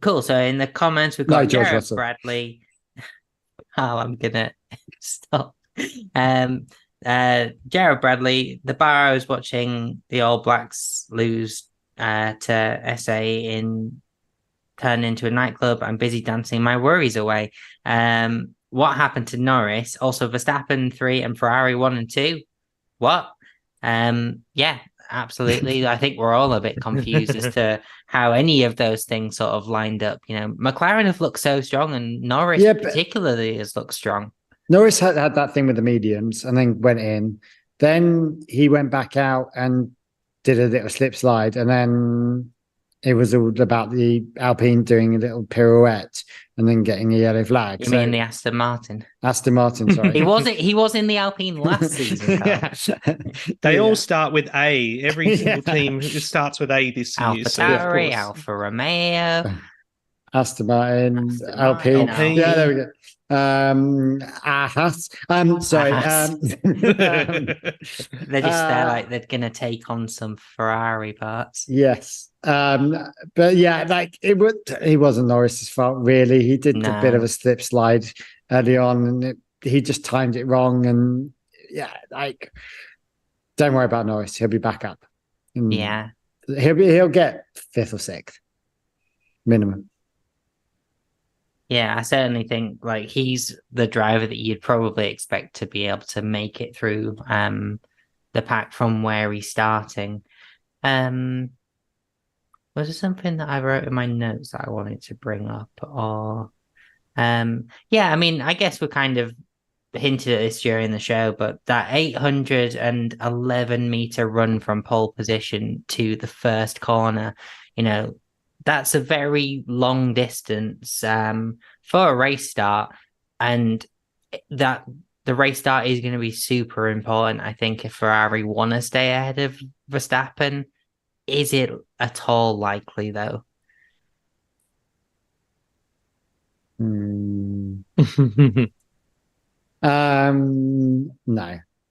Cool. So in the comments we've got George Jared Russell. Bradley. Oh, I'm gonna stop. Jared Bradley. The bar I was watching the All Blacks lose to SA turn into a nightclub. I'm busy dancing my worries away. What happened to Norris? Also Verstappen 3 and Ferrari 1 and 2. What? Yeah. Absolutely. I think we're all a bit confused as to how any of those things sort of lined up. McLaren have looked so strong and Norris particularly has looked strong. Norris had that thing with the mediums and then went in. Then he went back out and did a little slip slide. And then it was all about the Alpine doing a little pirouette and then getting a yellow flag. You mean the Aston Martin? Aston Martin, sorry. He was in the Alpine last season. They all start with A. Every single team starts with A this year. AlphaTauri, Alfa Romeo, Aston Martin, Alpine. Yeah, there we go. Sorry. They're just they're gonna take on some Ferrari parts. Yes. But yeah, it wasn't Norris's fault really. He did a bit of a slip slide early on and he just timed it wrong and yeah, like don't worry about Norris. He'll be back up. Yeah. He'll get 5th or 6th minimum. Yeah, I certainly think like he's the driver that you'd probably expect to be able to make it through the pack from where he's starting. Was there something that I wrote in my notes that I wanted to bring up? Or yeah, I mean, I guess we kind of hinted at this during the show, but that 811-meter run from pole position to the first corner, you know, that's a very long distance for a race start, and that the race start is going to be super important. I think if Ferrari want to stay ahead of Verstappen, is it at all likely though? No,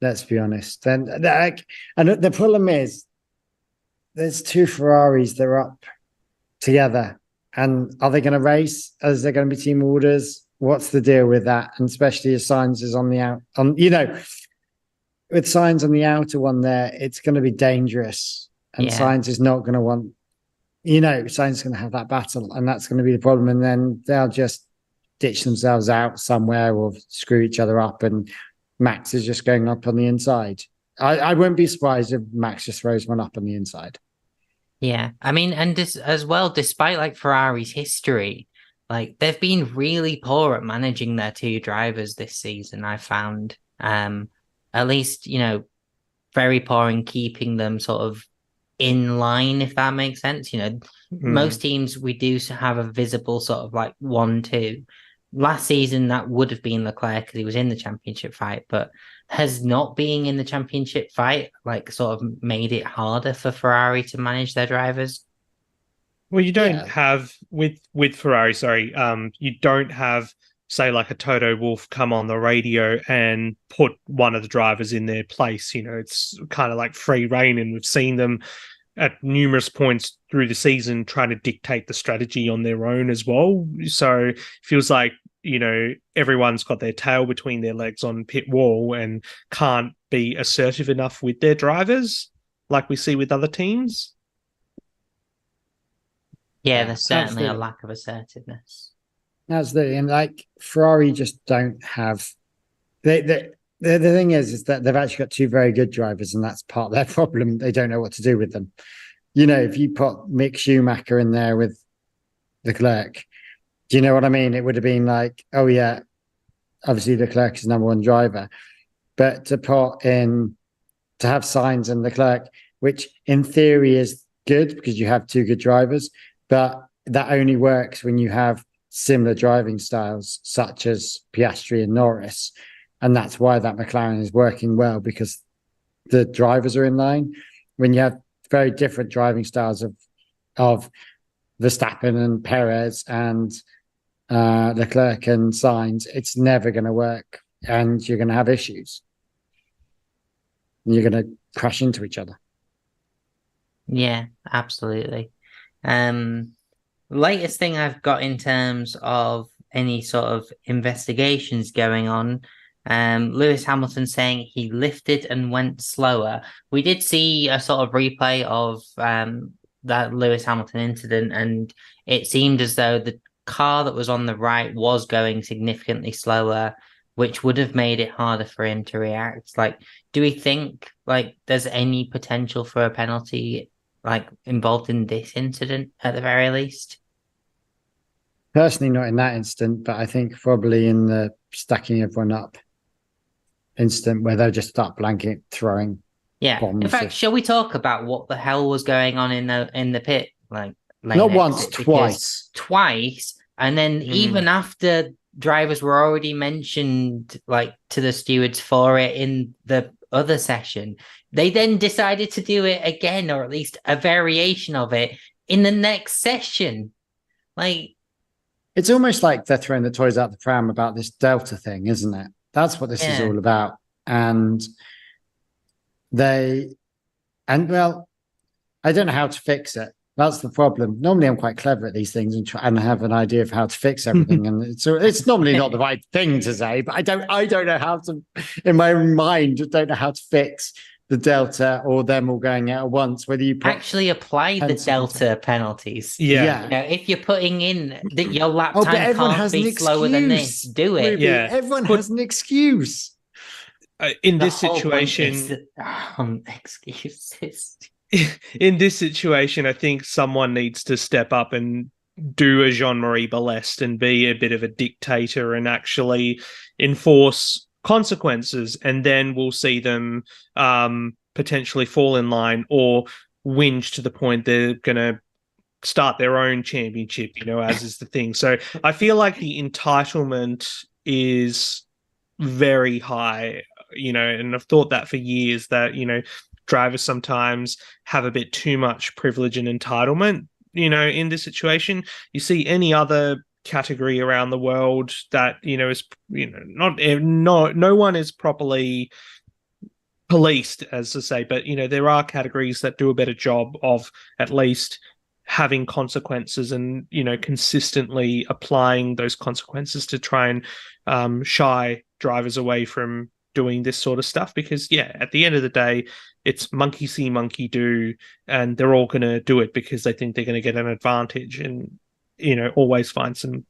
let's be honest. And the problem is there's 2 Ferraris that are up together. And are they going to race? Is there going to be team orders? What's the deal with that? And especially if Sainz is on the out, with Sainz on the outer one there, it's going to be dangerous. And Sainz is not going to want, Sainz is going to have that battle, and that's going to be the problem. And then they'll just ditch themselves out somewhere or screw each other up, and Max is just going up on the inside. I wouldn't be surprised if Max just throws one up on the inside. Yeah, I mean, and this as well, despite like Ferrari's history, like they've been really poor at managing their 2 drivers this season. I found, at least very poor in keeping them sort of in line, if that makes sense. Most teams we do have a visible sort of like 1-2. Last season that would have been Leclerc because he was in the championship fight, but has not being in the championship fight like sort of made it harder for Ferrari to manage their drivers? Well, you don't have with Ferrari, sorry, you don't have, say, like a Toto Wolff come on the radio and put one of the drivers in their place. It's kind of like free reign, and we've seen them at numerous points through the season trying to dictate the strategy on their own as well. So it feels like, everyone's got their tail between their legs on pit wall and can't be assertive enough with their drivers like we see with other teams. Yeah, there's certainly a lack of assertiveness. Absolutely. And like Ferrari just don't have the thing is that they've actually got 2 very good drivers, and that's part of their problem. They don't know what to do with them. If you put Mick Schumacher in there with Leclerc, do you know what I mean? It would have been like, oh yeah, obviously Leclerc is number 1 driver, but to have Sainz and Leclerc, which in theory is good because you have 2 good drivers, but that only works when you have similar driving styles, such as Piastri and Norris. And that's why that McLaren is working well, because the drivers are in line. When you have very different driving styles of Verstappen and Perez and Leclerc and Sainz, it's never going to work, and you're going to have issues. And you're going to crash into each other. Yeah, absolutely. Latest thing I've got in terms of any sort of investigations going on, Lewis Hamilton saying he lifted and went slower. We did see a sort of replay of that Lewis Hamilton incident, and it seemed as though the car that was on the right was going significantly slower, which would have made it harder for him to react. Like, do we think like there's any potential for a penalty like involved in this incident at the very least? Personally, not in that instant, but I think probably in the stacking everyone up incident where they'll just start blanket throwing. Yeah. bombs. In fact, shall we talk about what the hell was going on in the pit? Like not once, twice. And then even after drivers were already mentioned like to the stewards for it in the other session, they then decided to do it again, or at least a variation of it in the next session. Like, it's almost like they're throwing the toys out the pram about this Delta thing, isn't it? That's what this is all about. And well, I don't know how to fix it. That's the problem. Normally, I'm quite clever at these things and have an idea of how to fix everything. And so it's normally not the right thing to say, but I don't know how to, in my own mind, don't know how to fix the delta or them all going out at once. Whether you actually apply the delta penalties. Yeah. You know, if you're putting in that your lap but time everyone can't has be an slower than this, excuse. do it. Ruby, Yeah. everyone But- has an excuse. In The this whole point situation, is excuses. in this situation, I think someone needs to step up and do a Jean-Marie Ballest and be a bit of a dictator and actually enforce consequences, and then we'll see them potentially fall in line or whinge to the point they're going to start their own championship, as is the thing. So I feel like the entitlement is very high, and I've thought that for years that, drivers sometimes have a bit too much privilege and entitlement, in this situation. You see any other category around the world that, is, no one is properly policed, as to say, but, there are categories that do a better job of at least having consequences and, consistently applying those consequences to try and shy drivers away from doing this sort of stuff. Because at the end of the day, it's monkey see, monkey do, and they're all going to do it because they think they're going to get an advantage, and always find some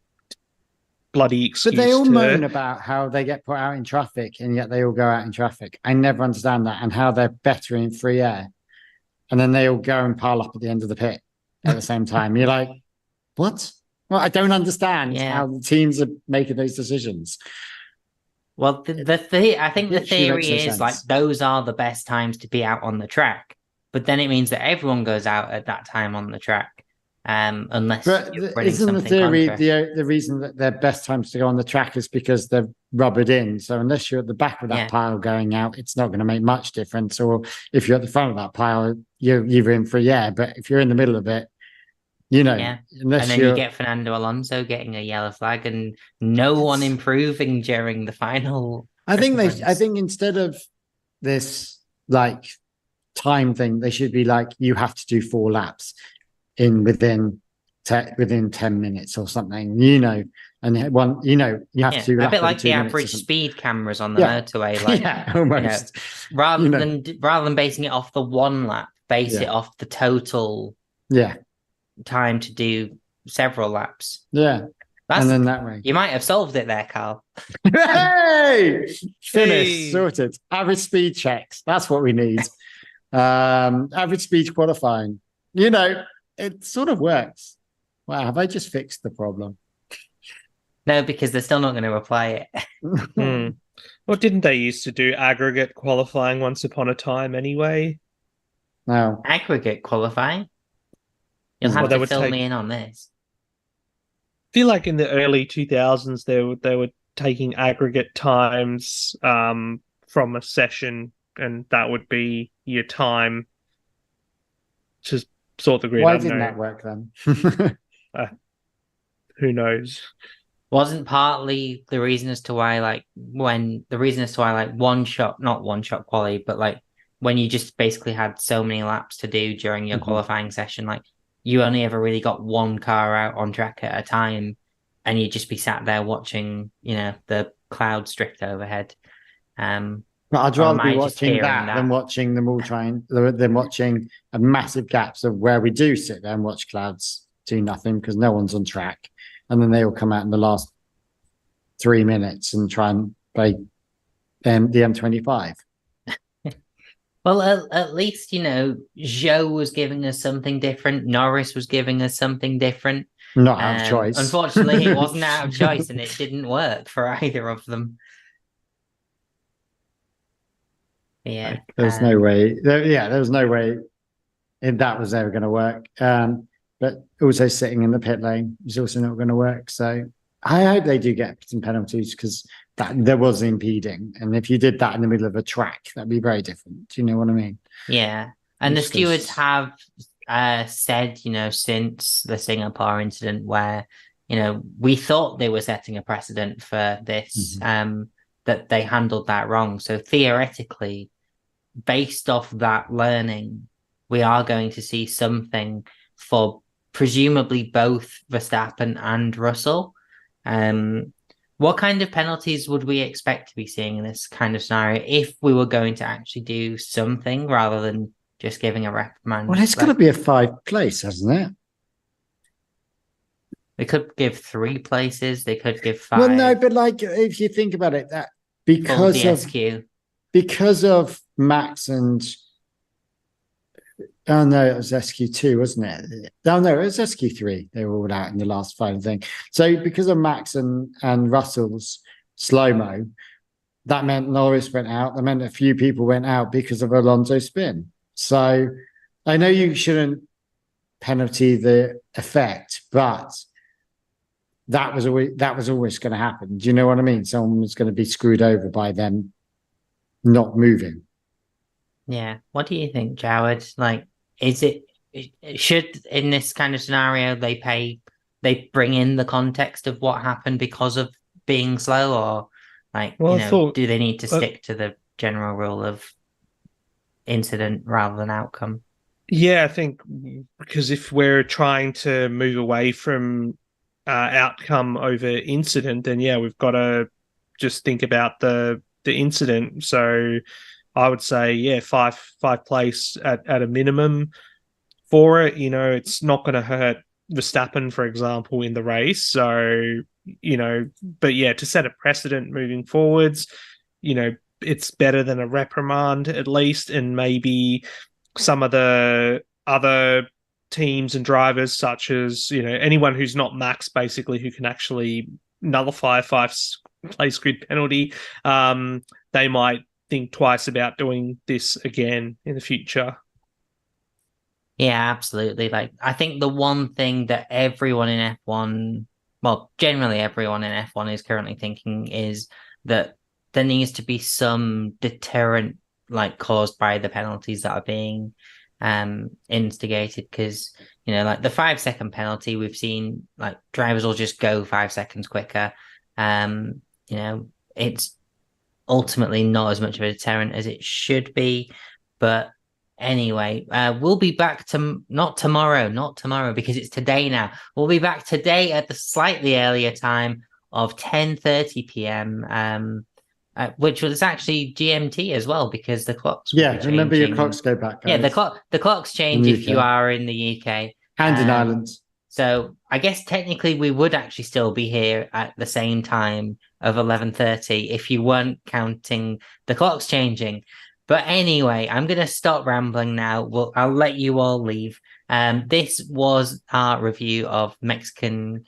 bloody excuse. But they all moan about how they get put out in traffic, and yet they all go out in traffic. I never understand that, and how they're better in free air, and then they all go and pile up at the end of the pit at the same time. You're like, what? Well, I don't understand how the teams are making those decisions. Well, I think the theory is like those are the best times to be out on the track, but then it means that everyone goes out at that time on the track, unless you're running isn't the something theory contra. the reason that their best times to go on the track is because they're rubbered in? So unless you're at the back of that pile going out, it's not going to make much difference. Or if you're at the front of that pile, you're in free air. But if you're in the middle of it, unless and then you get Fernando Alonso getting a yellow flag and no one improving during the final. I think instead of this like time thing, they should be like, you have to do 4 laps within 10 minutes or something, and one, you have to do a bit like the average speed cameras on the motorway, like almost. Rather than basing it off the 1 lap, base it off the total time to do several laps. And then that way you might have solved it there, Karl. Hey, finished, sorted. Average speed checks, that's what we need. Average speed qualifying, it sort of works. Wow, have I just fixed the problem? No, because they're still not going to apply it. Well, didn't they used to do aggregate qualifying once upon a time anyway? No. Aggregate qualifying? You'll have to fill me in on this. I feel like in the early 2000s, they were taking aggregate times from a session, and that would be your time to sort the grid. Why didn't that work then? Who knows? Wasn't partly the reason as to why, not one shot quali, but like when you just basically had so many laps to do during your qualifying session, like you only ever really got one car out on track at a time, and you'd just be sat there watching, the clouds drift overhead. But I'd rather be watching that than watching them all than watching a massive gaps of where we do sit there and watch clouds do nothing because no one's on track. And then they all come out in the last 3 minutes and try and play the M25. Well, at least, Zhou was giving us something different. Norris was giving us something different. Not out of choice. Unfortunately, it wasn't out of choice, and it didn't work for either of them. Yeah. There's no way. There was no way that was ever going to work. But also sitting in the pit lane is also not going to work. So I hope they do get some penalties because there was impeding. And if you did that in the middle of a track, that'd be very different. Do you know what I mean? Yeah. And the stewards have said, since the Singapore incident where, we thought they were setting a precedent for this, that they handled that wrong. So theoretically, based off that learning, we are going to see something for presumably both Verstappen and Russell. What kind of penalties would we expect to be seeing in this kind of scenario if we were going to actually do something rather than just giving a reprimand? Well, it's got to be a 5 place, hasn't it? They could give 3 places. They could give 5. Well, no, but like if you think about it, that because of Max and oh no, it was SQ2, wasn't it? Oh no, it was SQ3. They were all out in the last final thing. So because of Max and Russell's slow-mo, that meant Norris went out. That meant a few people went out because of Alonso's spin. So I know you shouldn't penalty the effect, but that was always going to happen. Do you know what I mean? Someone was going to be screwed over by them not moving. Yeah. What do you think, Jawad? Like, should in this kind of scenario they bring in the context of what happened because of being slow, or like, do they need to stick to the general rule of incident rather than outcome? Yeah, I think because if we're trying to move away from outcome over incident, then yeah, we've got to just think about the incident. So I would say, yeah, five place at a minimum for it. It's not going to hurt Verstappen, for example, in the race. So, but yeah, to set a precedent moving forwards, it's better than a reprimand at least. And maybe some of the other teams and drivers, such as, anyone who's not Max, basically, who can actually nullify a 5 place grid penalty, they might think twice about doing this again in the future. Yeah, absolutely. Like, I think the one thing that everyone in F1, well, generally everyone in F1 is currently thinking is that there needs to be some deterrent, like, caused by the penalties that are being instigated, because like the 5-second penalty, we've seen like drivers will just go 5 seconds quicker. It's ultimately not as much of a deterrent as it should be, but anyway, we'll be back to not tomorrow because it's today now. We'll be back today at the slightly earlier time of 10:30 p.m. Which was actually GMT as well, because the clocks. Remember your clocks go back, guys. Yeah, the clocks change if you are in the UK and in Ireland. So I guess technically we would actually still be here at the same time of 11:30 if you weren't counting the clocks changing. But anyway, I'm going to stop rambling now. I'll let you all leave. This was our review of Mexican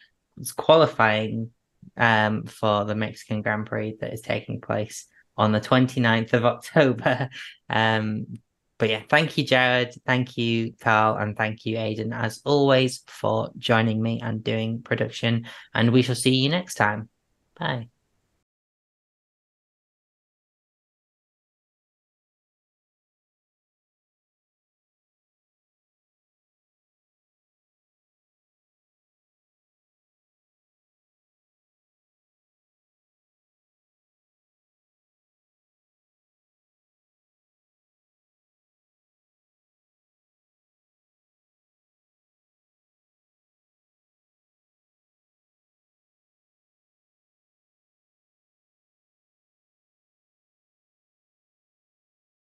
qualifying for the Mexican Grand Prix that is taking place on the 29th of October. But yeah, thank you, Jared. Thank you, Karl. And thank you, Aidan, as always, for joining me and doing production. And we shall see you next time. Bye.